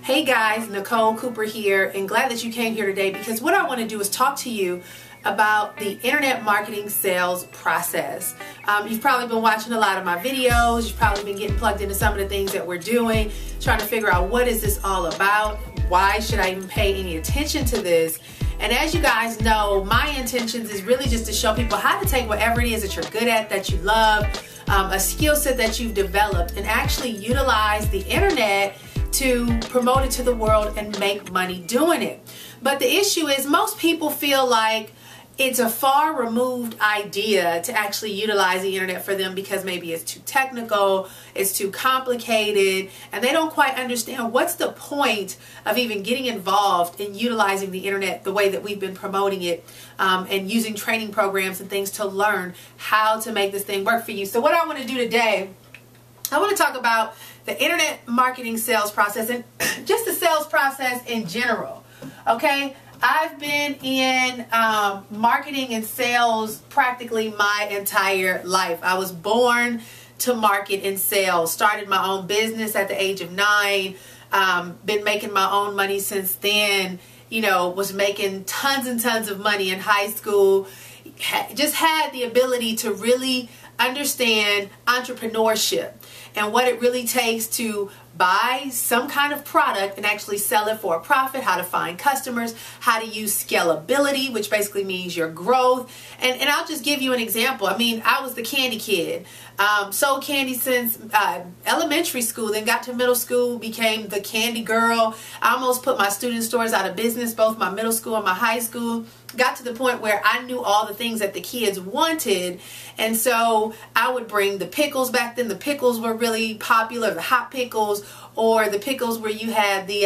Hey guys, Nicole Cooper here, and glad that you came here today because what I want to do is talk to you about the internet marketing sales process. You've probably been watching a lot of my videos. You've probably been getting plugged into some of the things that we're doing, trying to figure out what is this all about? Why should I even pay any attention to this? And as you guys know, my intentions is really just to show people how to take whatever it is that you're good at, that you love, a skill set that you've developed, and actually utilize the internet to promote it to the world and make money doing it. But the issue is most people feel like it's a far removed idea to actually utilize the internet for them because maybe it's too technical, it's too complicated, and they don't quite understand what's the point of even getting involved in utilizing the internet the way that we've been promoting it, and using training programs and things to learn how to make this thing work for you. So what I want to do today, I want to talk about the internet marketing sales process and just the sales process in general. Okay, I've been in marketing and sales practically my entire life. I was born to market and sales, started my own business at the age of 9, been making my own money since then, you know, was making tons and tons of money in high school, just had the ability to really understand entrepreneurship and what it really takes to buy some kind of product and actually sell it for a profit, how to find customers, how to use scalability, which basically means your growth. And I'll just give you an example. I mean, I was the candy kid. Sold candy since elementary school, then got to middle school, became the candy girl. I almost put my student stores out of business, both my middle school and my high school. Got to the point where I knew all the things that the kids wanted, and so I would bring the pickles. Back then the pickles were really popular, the hot pickles, or the pickles where you had the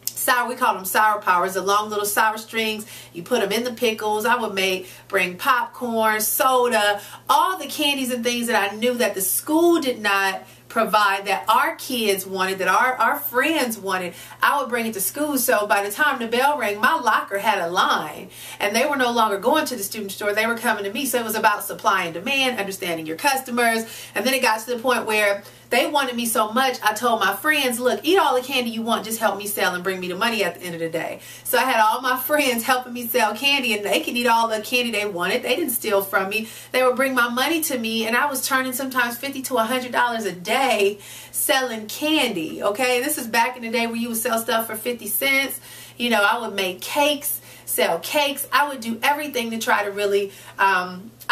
sour, we call them sour powers, the long little sour strings. You put them in the pickles. I would bring popcorn, soda, all the candies and things that I knew that the school did not provide, that our kids wanted, that our friends wanted. I would bring it to school. So by the time the bell rang, my locker had a line, and they were no longer going to the student store. They were coming to me. So it was about supply and demand, understanding your customers. And then it got to the point where they wanted me so much, I told my friends, look, eat all the candy you want, just help me sell and bring me the money at the end of the day. So I had all my friends helping me sell candy, and they could eat all the candy they wanted. They didn't steal from me. They would bring my money to me, and I was turning sometimes $50 to $100 a day selling candy. Okay, this is back in the day where you would sell stuff for 50 cents. You know, I would make cakes, sell cakes. I would do everything to try to really,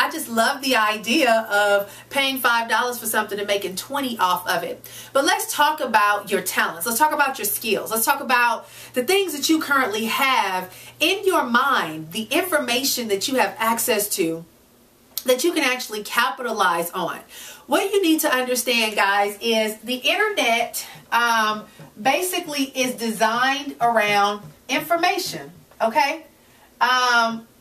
I just love the idea of paying $5 for something and making 20 off of it. But let's talk about your talents. Let's talk about your skills. Let's talk about the things that you currently have in your mind, the information that you have access to that you can actually capitalize on. What you need to understand, guys, is the internet basically is designed around information. Okay?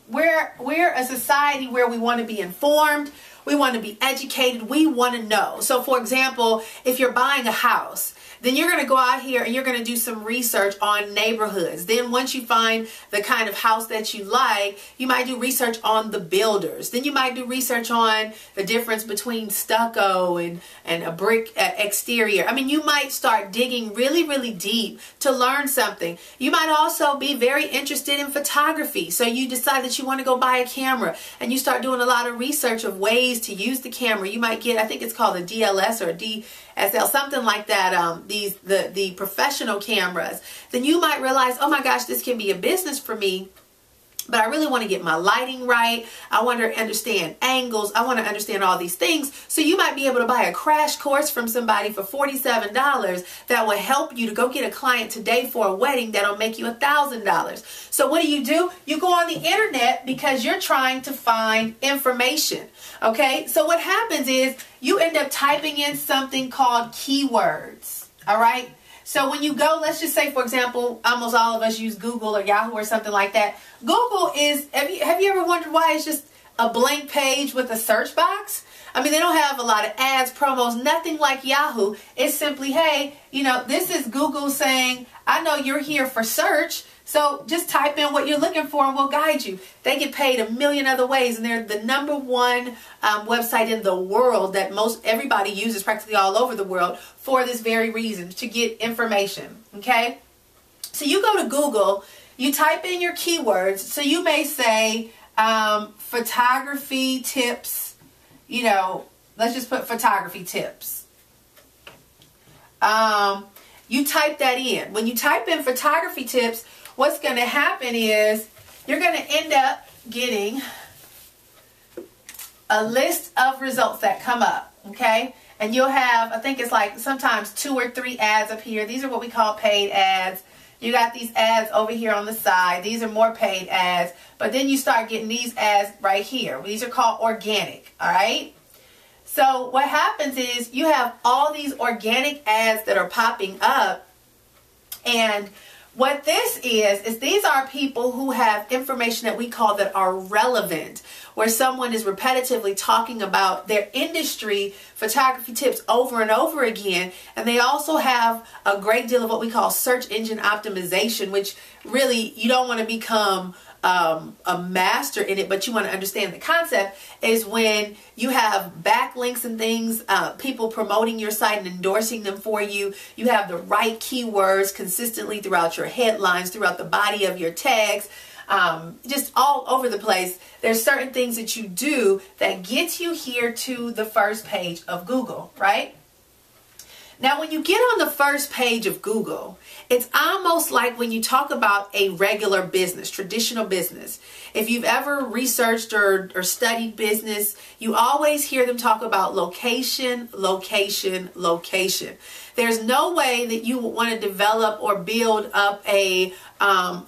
We're a society where we want to be informed, we want to be educated, we want to know. So for example, if you're buying a house, then you're going to go out here and you're going to do some research on neighborhoods. Then once you find the kind of house that you like, you might do research on the builders. Then you might do research on the difference between stucco and a brick exterior. I mean, you might start digging really, really deep to learn something. You might also be very interested in photography. So you decide that you want to go buy a camera and you start doing a lot of research of ways to use the camera. You might get, I think it's called a DLS or a DSL, something like that, the professional cameras. Then you might realize, oh my gosh, this can be a business for me, but I really want to get my lighting right. I want to understand angles. I want to understand all these things. So you might be able to buy a crash course from somebody for $47 that will help you to go get a client today for a wedding that'll make you $1,000. So what do? You go on the internet because you're trying to find information. Okay, so what happens is you end up typing in something called keywords. All right. So when you go, let's just say, for example, almost all of us use Google or Yahoo or something like that. Google is, have you ever wondered why it's just a blank page with a search box. I mean, they don't have a lot of ads, promos, nothing like Yahoo. It's simply, hey, you know, this is Google saying, I know you're here for search, so just type in what you're looking for and we'll guide you. They get paid a million other ways, and they're the #1 website in the world that everybody uses practically all over the world for this very reason, to get information, okay? So you go to Google, you type in your keywords. So you may say photography tips, you know, let's just put photography tips. You type that in. When you type in photography tips, what's going to happen is you're going to end up getting a list of results that come up, okay? And you'll have, I think it's like sometimes 2 or 3 ads up here. These are what we call paid ads. You got these ads over here on the side. These are more paid ads. But then you start getting these ads right here. These are called organic, all right? So what happens is you have all these organic ads that are popping up, and what this is these are people who have information that we call that are relevant, where someone is repetitively talking about their industry, photography tips over and over again. And they also have a great deal of what we call search engine optimization, which really you don't want to become a master in it, but you want to understand the concept, is when you have backlinks and things, people promoting your site and endorsing them for you. You have the right keywords consistently throughout your headlines, throughout the body of your tags, just all over the place. There's certain things that you do that gets you here to the first page of Google, right? Now, when you get on the first page of Google, it's almost like when you talk about a regular business, traditional business. If you've ever researched or studied business, you always hear them talk about location, location, location. There's no way that you would want to develop or build up a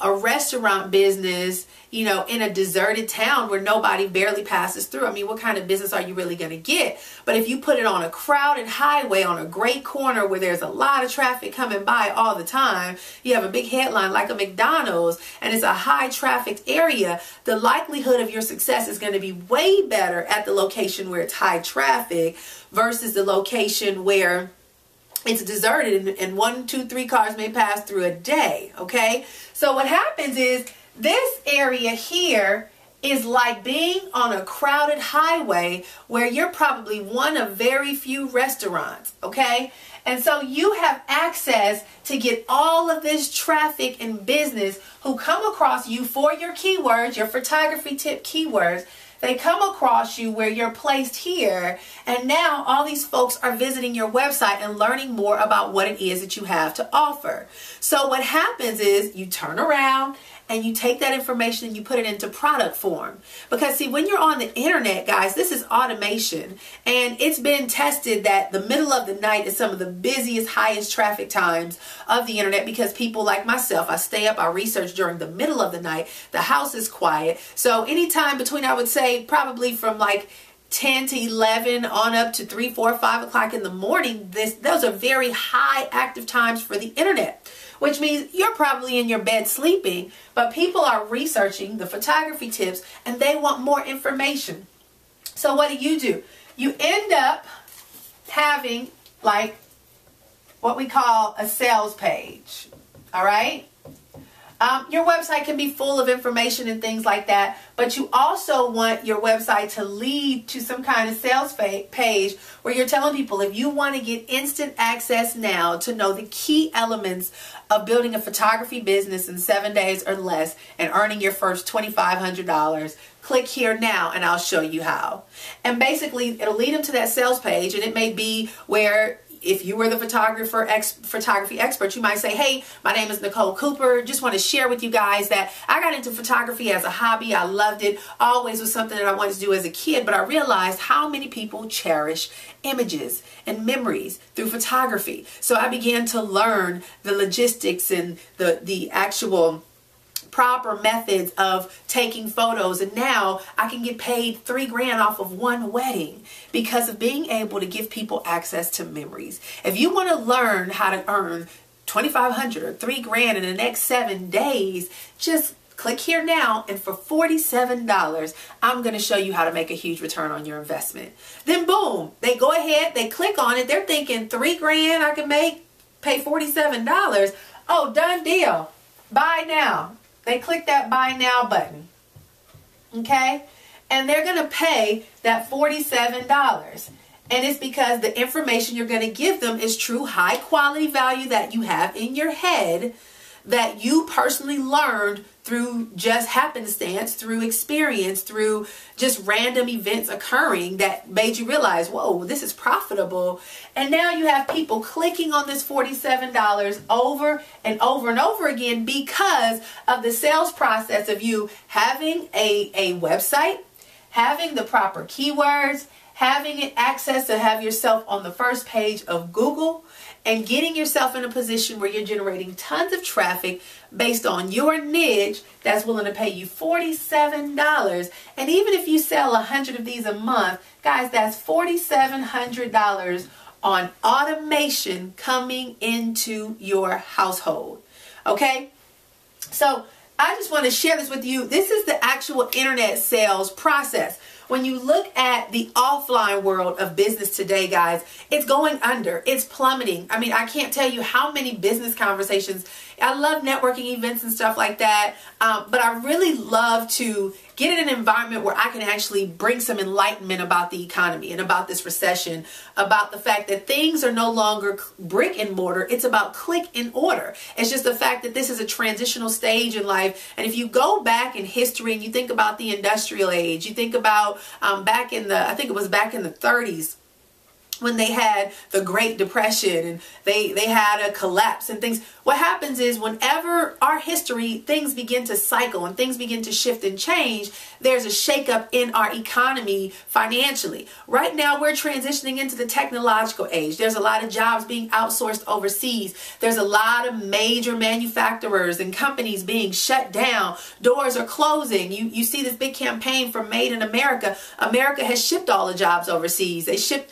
restaurant business, you know, in a deserted town where nobody barely passes through. I mean, what kind of business are you really going to get? But if you put it on a crowded highway, on a great corner where there's a lot of traffic coming by all the time, you have a big headline like a McDonald's, and it's a high trafficked area, the likelihood of your success is going to be way better at the location where it's high traffic versus the location where it's deserted and 1, 2, 3 cars may pass through a day, okay? So what happens is this area here is like being on a crowded highway where you're probably one of very few restaurants, okay? And so you have access to get all of this traffic and business who come across you for your keywords, your photography tip keywords. They come across you where you're placed here, and now all these folks are visiting your website and learning more about what it is that you have to offer. So what happens is you turn around and you take that information and you put it into product form. Because see, when you're on the internet, guys, this is automation, and it's been tested that the middle of the night is some of the busiest, highest traffic times of the internet, because people like myself, I stay up, I research during the middle of the night, the house is quiet. So anytime between, I would say, probably from like 10 to 11 on up to 3, 4, 5 o'clock in the morning, those are very high active times for the internet, which means you're probably in your bed sleeping, but people are researching the photography tips and they want more information. So what do? You end up having like what we call a sales page, all right? Your website can be full of information and things like that, but you also want your website to lead to some kind of sales page where you're telling people, if you want to get instant access now to know the key elements of building a photography business in 7 days or less and earning your first $2,500, click here now and I'll show you how. And basically it'll lead them to that sales page, and it may be where, if you were the photography expert, you might say, hey, my name is Nicole Cooper. Just want to share with you guys that I got into photography as a hobby. I loved it. Always was something that I wanted to do as a kid, but I realized how many people cherish images and memories through photography. So I began to learn the logistics and the actual proper methods of taking photos, and now I can get paid $3 grand off of one wedding because of being able to give people access to memories. If you want to learn how to earn $2,500 or $3 grand in the next 7 days, just Click here now, and for $47, I'm going to show you how to make a huge return on your investment. Then boom, they go ahead, they click on it. They're thinking $3,000 I can pay $47. Oh, done deal. Buy now. They click that buy now button. Okay? And they're going to pay that $47. And it's because the information you're going to give them is true high quality value that you have in your head, that you personally learned through just happenstance, through experience, through just random events occurring that made you realize, whoa, this is profitable. And now you have people clicking on this $47 over and over and over again because of the sales process of you having a website, having the proper keywords, having it access to have yourself on the first page of Google, and getting yourself in a position where you're generating tons of traffic based on your niche that's willing to pay you $47. And even if you sell 100 of these a month, guys, that's $4,700 on automation coming into your household. Okay? So I just want to share this with you. This is the actual internet sales process. When you look at the offline world of business today, guys, it's going under. It's plummeting. I mean, I can't tell you how many business conversations. I love networking events and stuff like that, but I really love to get in an environment where I can actually bring some enlightenment about the economy and about this recession, about the fact that things are no longer brick and mortar. It's about click and order. It's just the fact that this is a transitional stage in life. And if you go back in history and you think about the industrial age, you think about back in the 30s, when they had the Great Depression and they had a collapse and things. What happens is whenever our history, things begin to cycle and things begin to shift and change, there's a shakeup in our economy financially. Right now, we're transitioning into the technological age. There's a lot of jobs being outsourced overseas. There's a lot of major manufacturers and companies being shut down. Doors are closing. You see this big campaign for Made in America. America has shipped all the jobs overseas. They shipped,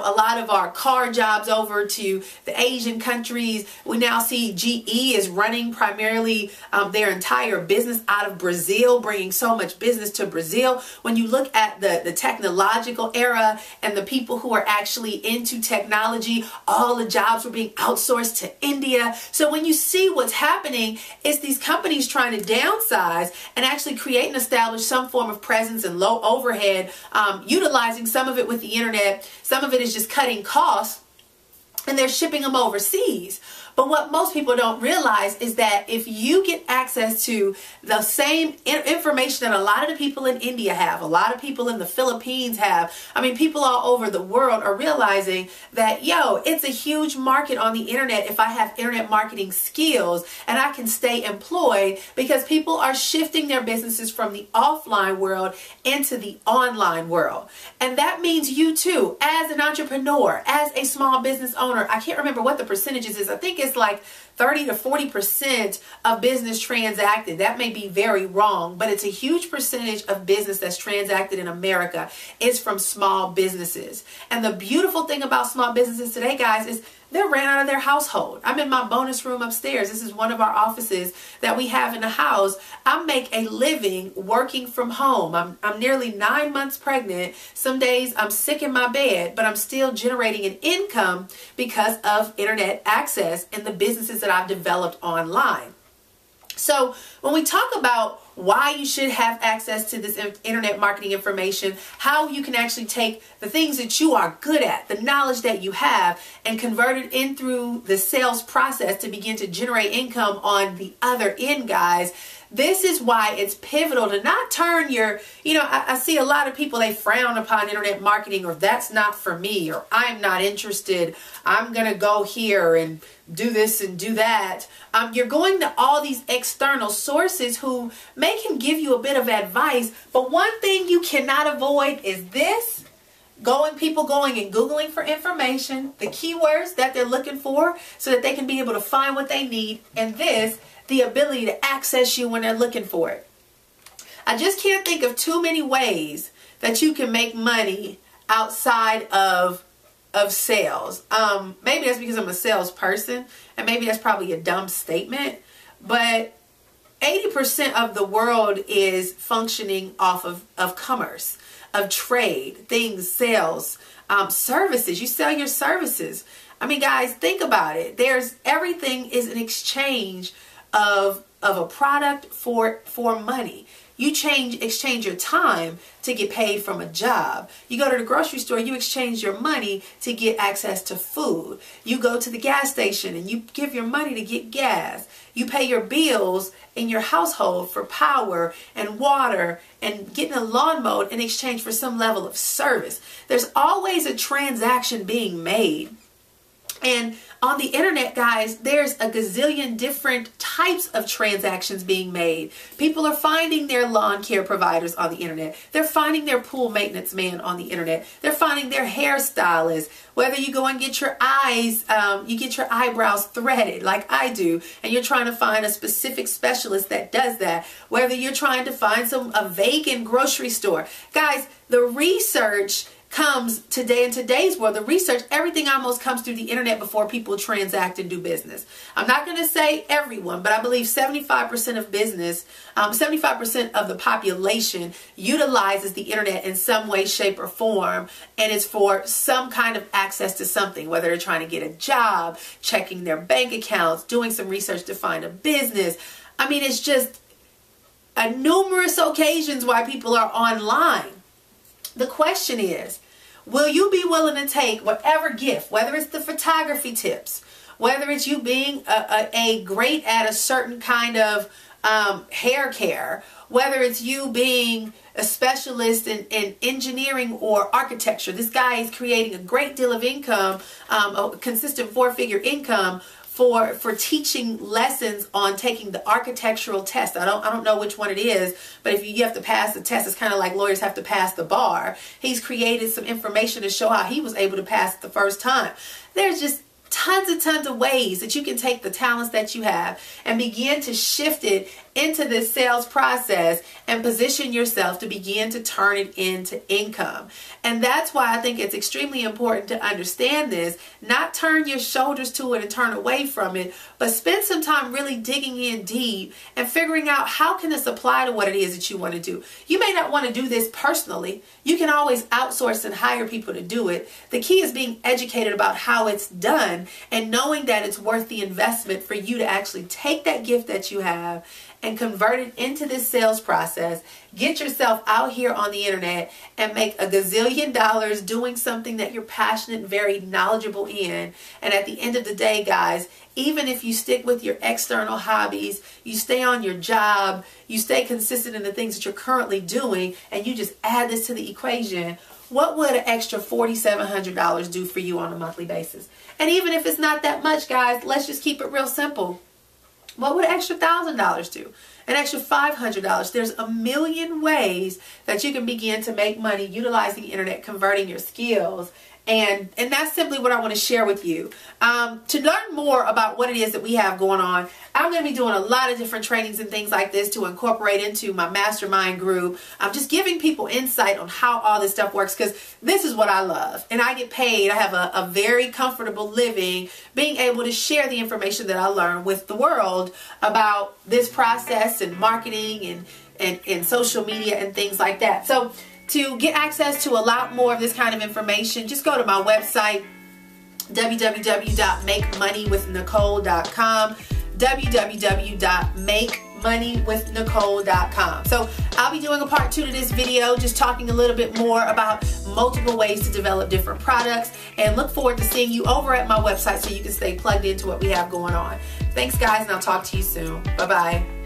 a lot of our car jobs over to the Asian countries. We now see GE is running primarily their entire business out of Brazil, bringing so much business to Brazil. When you look at the technological era and the people who are actually into technology, all the jobs were being outsourced to India. So when you see what's happening, it's these companies trying to downsize and actually create and establish some form of presence and low overhead, utilizing some of it with the internet. Some of it is just cutting costs, and they're shipping them overseas. But what most people don't realize is that if you get access to the same information that a lot of the people in India have, a lot of people in the Philippines have, I mean, people all over the world are realizing that, it's a huge market on the internet if I have internet marketing skills and I can stay employed, because people are shifting their businesses from the offline world into the online world. And that means you too, as an entrepreneur, as a small business owner, I can't remember what the percentages is. I think it's like 30 to 40% of business transacted. That may be very wrong, but it's a huge percentage of business that's transacted in America is from small businesses. And the beautiful thing about small businesses today, guys, is they're ran out of their household. I'm in my bonus room upstairs. This is one of our offices that we have in the house. I make a living working from home. I'm nearly 9 months pregnant. Some days I'm sick in my bed, but I'm still generating an income because of internet access and the businesses that I've developed online. So when we talk about why you should have access to this internet marketing information, how you can actually take the things that you are good at, the knowledge that you have, and convert it in through the sales process to begin to generate income on the other end, guys. This is why it's pivotal to not turn your, I see a lot of people, they frown upon internet marketing, or that's not for me, or I'm not interested. I'm going to go here and do this and do that. You're going to all these external sources who can give you a bit of advice, but one thing you cannot avoid is this. People going and Googling for information, the keywords that they're looking for so that they can be able to find what they need, and the ability to access you when they're looking for it. I just can't think of too many ways that you can make money outside of sales. Maybe that's because I'm a salesperson, and maybe that's probably a dumb statement, but 80% of the world is functioning off of commerce, of trade, things, sales, services. You sell your services. I mean, guys, think about it. Everything is an exchange of a product for money. You exchange your time to get paid from a job. You go to the grocery store, you exchange your money to get access to food. You go to the gas station and you give your money to get gas. You pay your bills in your household for power and water and getting a lawn mowed in exchange for some level of service. There's always a transaction being made. And on the internet, guys, there's a gazillion different types of transactions being made. People are finding their lawn care providers on the internet. They're finding their pool maintenance man on the internet. They're finding their hairstylist. Whether you go and get your you get your eyebrows threaded like I do, and you're trying to find a specific specialist that does that. Whether you're trying to find a vacant grocery store. Guys, the research comes today in today's world. The research, everything almost comes through the internet before people transact and do business. I'm not going to say everyone, but I believe 75% of business, 75% of the population utilizes the internet in some way, shape, or form, and it's for some kind of access to something, whether they're trying to get a job, checking their bank accounts, doing some research to find a business. I mean, it's just numerous occasions why people are online. The question is, will you be willing to take whatever gift, whether it's the photography tips, whether it's you being a great at a certain kind of hair care, whether it's you being a specialist in engineering or architecture. This guy is creating a great deal of income, a consistent 4-figure income for teaching lessons on taking the architectural test. I don't know which one it is, but if you have to pass the test, it's kind of like lawyers have to pass the bar. He's created some information to show how he was able to pass it the first time. There's just tons of ways that you can take the talents that you have and begin to shift it into this sales process and position yourself to begin to turn it into income. And that's why I think it's extremely important to understand this, not turn your shoulders to it and turn away from it, but spend some time really digging in deep and figuring out how can this apply to what it is that you want to do. You may not want to do this personally. You can always outsource and hire people to do it. The key is being educated about how it's done and knowing that it's worth the investment for you to actually take that gift that you have and convert it into this sales process. Get yourself out here on the internet and make a gazillion dollars doing something that you're passionate and very knowledgeable in. And at the end of the day, guys, even if you stick with your external hobbies, you stay on your job, you stay consistent in the things that you're currently doing, and you just add this to the equation, what would an extra $4,700 do for you on a monthly basis? And even if it's not that much, guys, let's just keep it real simple. What would an extra $1,000 do? An extra $500? There's a million ways that you can begin to make money utilizing the internet, converting your skills. And that's simply what I want to share with you. To learn more about what it is that we have going on, I'm going to be doing a lot of different trainings and things like this to incorporate into my mastermind group. I'm just giving people insight on how all this stuff works, because this is what I love. And I get paid. I have a very comfortable living being able to share the information that I learn with the world about this process and marketing and social media and things like that. So to get access to a lot more of this kind of information, just go to my website, www.makemoneywithnicole.com, www.makemoneywithnicole.com. So I'll be doing a part 2 to this video, just talking a little bit more about multiple ways to develop different products, and look forward to seeing you over at my website so you can stay plugged into what we have going on. Thanks, guys, and I'll talk to you soon. Bye-bye.